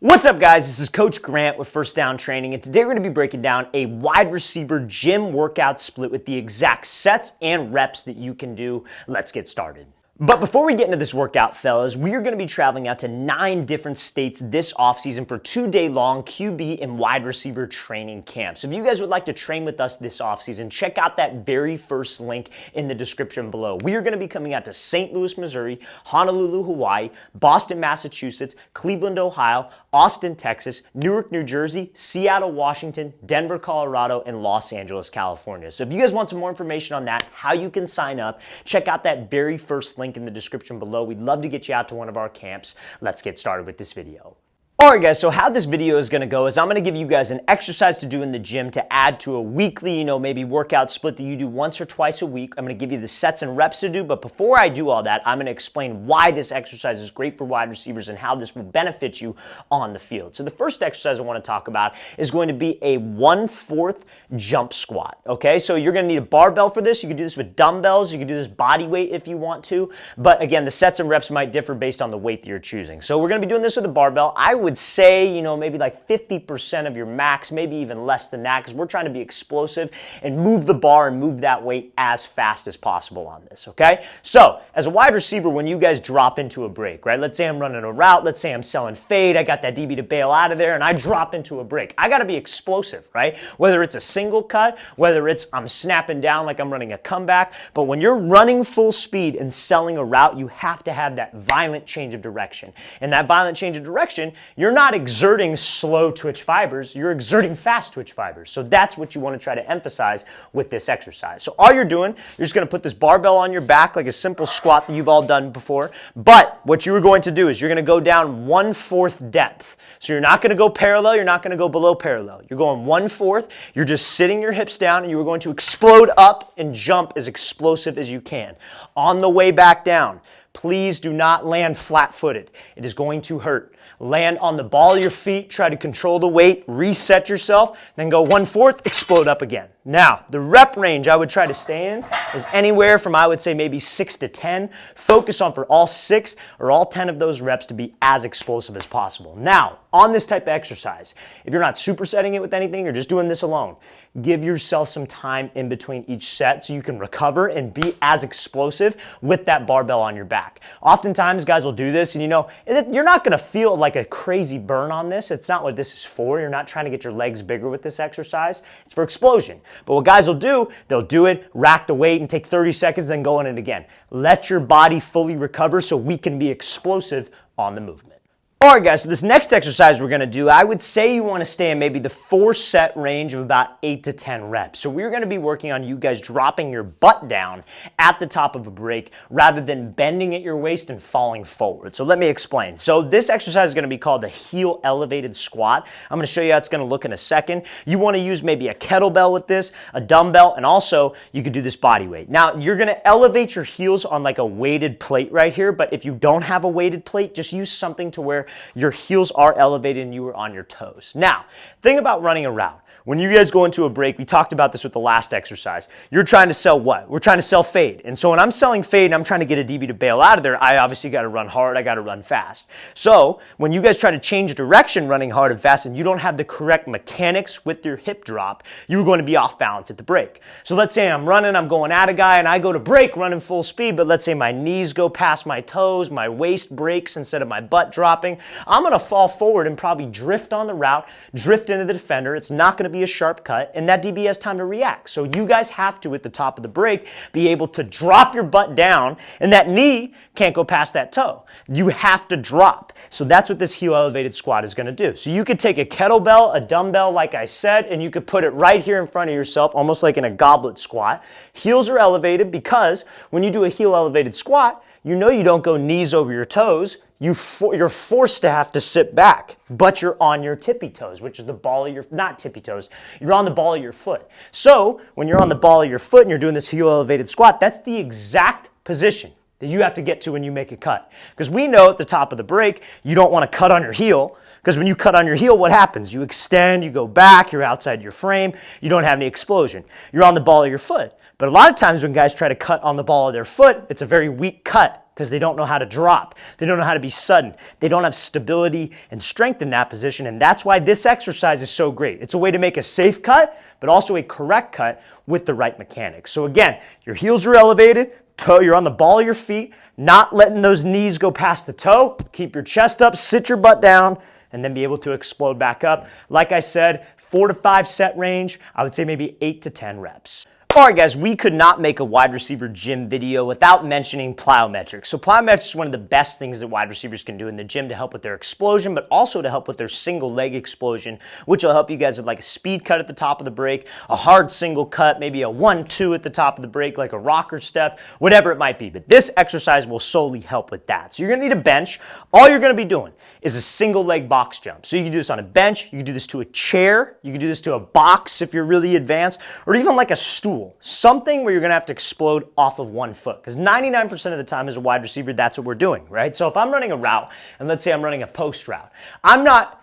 What's up, guys? This is Coach Grant with First Down Training, and today we're going to be breaking down a wide receiver gym workout split with the exact sets and reps that you can do. Let's get started. But before we get into this workout, fellas, we are going to be traveling out to 9 different states this offseason for 2-day-long QB and wide receiver training camps. So if you guys would like to train with us this offseason, check out that very first link in the description below. We are going to be coming out to St. Louis, Missouri, Honolulu, Hawaii, Boston, Massachusetts, Cleveland, Ohio, Austin, Texas, Newark, New Jersey, Seattle, Washington, Denver, Colorado, and Los Angeles, California. So if you guys want some more information on that, how you can sign up, check out that very first link in the description below. We'd love to get you out to one of our camps. Let's get started with this video. Alright guys, so how this video is going to go is I'm going to give you guys an exercise to do in the gym to add to a weekly, maybe workout split that you do once or twice a week. I'm going to give you the sets and reps to do, but before I do all that, I'm going to explain why this exercise is great for wide receivers and how this will benefit you on the field. So the first exercise I want to talk about is going to be a 1/4 jump squat, okay? So you're going to need a barbell for this. You can do this with dumbbells. You can do this body weight if you want to, but again, the sets and reps might differ based on the weight that you're choosing. So we're going to be doing this with a barbell. I would say, maybe like 50% of your max, maybe even less than that, because we're trying to be explosive and move the bar and move that weight as fast as possible on this, okay? So, as a wide receiver, when you guys drop into a break, right? Let's say I'm running a route, let's say I'm selling fade, I got that DB to bail out of there, and I drop into a break. I gotta be explosive, right? Whether it's a single cut, whether it's I'm snapping down like I'm running a comeback, but when you're running full speed and selling a route, you have to have that violent change of direction. And that violent change of direction, you're not exerting slow twitch fibers, you're exerting fast twitch fibers. So that's what you want to try to emphasize with this exercise. So all you're doing, you're just going to put this barbell on your back like a simple squat that you've all done before. But what you are going to do is you're going to go down 1/4 depth. So you're not going to go parallel, you're not going to go below parallel. You're going 1/4, you're just sitting your hips down, and you are going to explode up and jump as explosive as you can. On the way back down, please do not land flat-footed. It is going to hurt. Land on the ball of your feet, try to control the weight, reset yourself, then go 1/4, explode up again. Now, the rep range I would try to stay in is anywhere from, I would say, maybe 6 to 10. Focus on for all 6 or all 10 of those reps to be as explosive as possible. Now, on this type of exercise, if you're not supersetting it with anything, you're just doing this alone, give yourself some time in between each set so you can recover and be as explosive with that barbell on your back. Oftentimes, guys will do this, and you're not going to feel like a crazy burn on this. It's not what this is for. You're not trying to get your legs bigger with this exercise. It's for explosion. But what guys will do, they'll do it, rack the weight, and take 30 seconds, then go in it again. Let your body fully recover so we can be explosive on the movement. Alright guys, so this next exercise we're going to do, I would say you want to stay in maybe the 4-set range of about 8 to 10 reps. So we're going to be working on you guys dropping your butt down at the top of a break rather than bending at your waist and falling forward. So let me explain. So this exercise is going to be called the heel elevated squat. I'm going to show you how it's going to look in a second. You want to use maybe a kettlebell with this, a dumbbell, and also you could do this body weight. Now you're going to elevate your heels on like a weighted plate right here, but if you don't have a weighted plate, just use something to where your heels are elevated and you are on your toes. Now, think about running a route. When you guys go into a break, we talked about this with the last exercise. You're trying to sell what? We're trying to sell fade. And so when I'm selling fade and I'm trying to get a DB to bail out of there, I obviously got to run hard, I got to run fast. So when you guys try to change direction running hard and fast and you don't have the correct mechanics with your hip drop, you're going to be off balance at the break. So let's say I'm running, I'm going at a guy and I go to break running full speed, but let's say my knees go past my toes, my waist breaks instead of my butt dropping. I'm going to fall forward and probably drift on the route, drift into the defender. It's not going to be a sharp cut, and that DB has time to react. So you guys have to, at the top of the break, be able to drop your butt down, and that knee can't go past that toe. You have to drop. So that's what this heel elevated squat is going to do. So you could take a kettlebell, a dumbbell, like I said, and you could put it right here in front of yourself, almost like in a goblet squat. Heels are elevated because when you do a heel elevated squat, you don't go knees over your toes. You're forced to have to sit back, but you're on your tippy toes, which is the ball of your, not tippy toes, you're on the ball of your foot. So when you're on the ball of your foot and you're doing this heel elevated squat, that's the exact position that you have to get to when you make a cut. Because we know at the top of the break, you don't want to cut on your heel, because when you cut on your heel, what happens? You extend, you go back, you're outside your frame, you don't have any explosion. You're on the ball of your foot. But a lot of times when guys try to cut on the ball of their foot, it's a very weak cut, because they don't know how to drop. They don't know how to be sudden. They don't have stability and strength in that position, and that's why this exercise is so great. It's a way to make a safe cut, but also a correct cut with the right mechanics. So again, your heels are elevated, toe, you're on the ball of your feet, not letting those knees go past the toe. Keep your chest up, sit your butt down, and then be able to explode back up. Like I said, 4 to 5 set range. I would say maybe 8 to 10 reps. All right, guys, we could not make a wide receiver gym video without mentioning plyometrics. So plyometrics is one of the best things that wide receivers can do in the gym to help with their explosion, but also to help with their single leg explosion, which will help you guys with like a speed cut at the top of the break, a hard single cut, maybe a 1-2 at the top of the break, like a rocker step, whatever it might be. But this exercise will solely help with that. So you're gonna need a bench. All you're gonna be doing is a single leg box jump. So you can do this on a bench, you can do this to a chair, you can do this to a box if you're really advanced, or even like a stool. Something where you're going to have to explode off of 1 foot, because 99% of the time as a wide receiver, that's what we're doing, right? So if I'm running a route, and let's say I'm running a post route, I'm not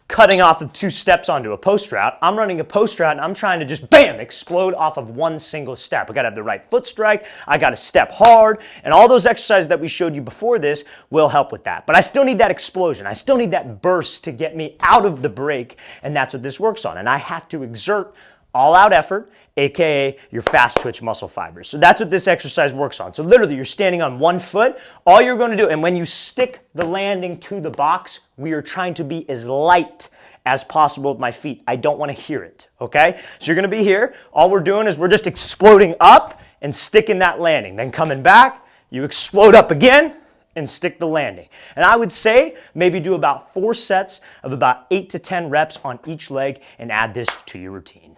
cutting off of 2 steps onto a post route. I'm running a post route, and I'm trying to just, bam, explode off of 1 single step. I got to have the right foot strike. I got to step hard, and all those exercises that we showed you before this will help with that. But I still need that explosion. I still need that burst to get me out of the break, and that's what this works on. And I have to exert all-out effort, aka your fast twitch muscle fibers. So that's what this exercise works on. So literally you're standing on 1 foot, all you're going to do, and when you stick the landing to the box, we are trying to be as light as possible with my feet. I don't want to hear it, okay? So you're going to be here, all we're doing is we're just exploding up and sticking that landing. Then coming back, you explode up again, and stick the landing. And I would say maybe do about 4 sets of about 8 to 10 reps on each leg and add this to your routine.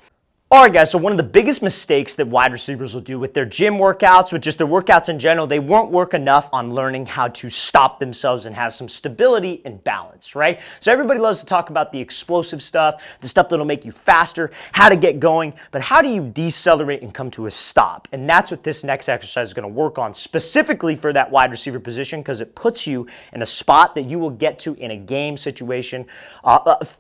All right, guys, so one of the biggest mistakes that wide receivers will do with their gym workouts, with just their workouts in general, they won't work enough on learning how to stop themselves and have some stability and balance, right? So everybody loves to talk about the explosive stuff, the stuff that'll make you faster, how to get going, but how do you decelerate and come to a stop? And that's what this next exercise is going to work on specifically for that wide receiver position, because it puts you in a spot that you will get to in a game situation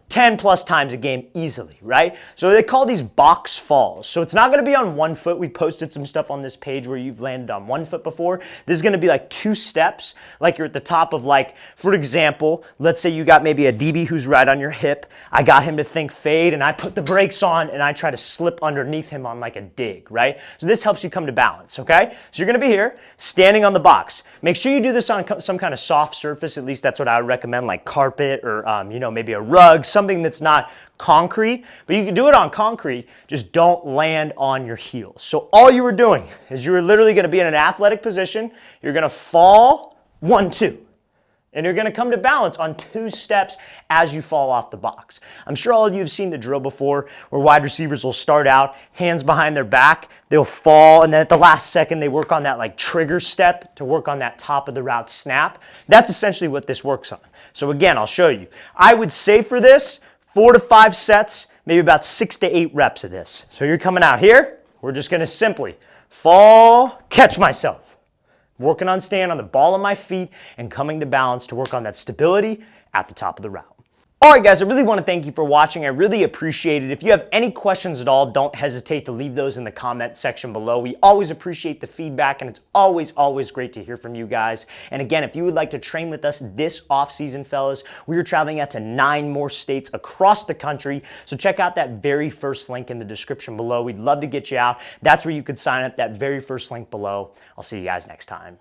10 plus times a game easily, right? So they call these box falls. So it's not going to be on 1 foot. We posted some stuff on this page where you've landed on 1 foot before. This is going to be like 2 steps, like you're at the top of, like, for example, let's say you got maybe a DB who's right on your hip. I got him to think fade, and I put the brakes on, and I try to slip underneath him on like a dig, right? So this helps you come to balance, okay? So you're going to be here, standing on the box. Make sure you do this on some kind of soft surface. At least that's what I would recommend, like carpet or, maybe a rug, something that's not concrete, but you can do it on concrete. Just don't land on your heels. So all you were doing is you were literally going to be in an athletic position. You're going to fall 1-2. And you're going to come to balance on 2 steps as you fall off the box. I'm sure all of you have seen the drill before where wide receivers will start out, hands behind their back, they'll fall, and then at the last second they work on that like trigger step to work on that top of the route snap. That's essentially what this works on. So again, I'll show you. I would say for this, 4 to 5 sets, maybe about 6 to 8 reps of this. So you're coming out here, we're just going to simply fall, catch myself. Working on staying on the ball of my feet and coming to balance to work on that stability at the top of the route. All right, guys, I really want to thank you for watching. I really appreciate it. If you have any questions at all, don't hesitate to leave those in the comment section below. We always appreciate the feedback, and it's always, always great to hear from you guys. And again, if you would like to train with us this off-season, fellas, we are traveling out to 9 more states across the country. So check out that very first link in the description below. We'd love to get you out. That's where you could sign up, that very first link below. I'll see you guys next time.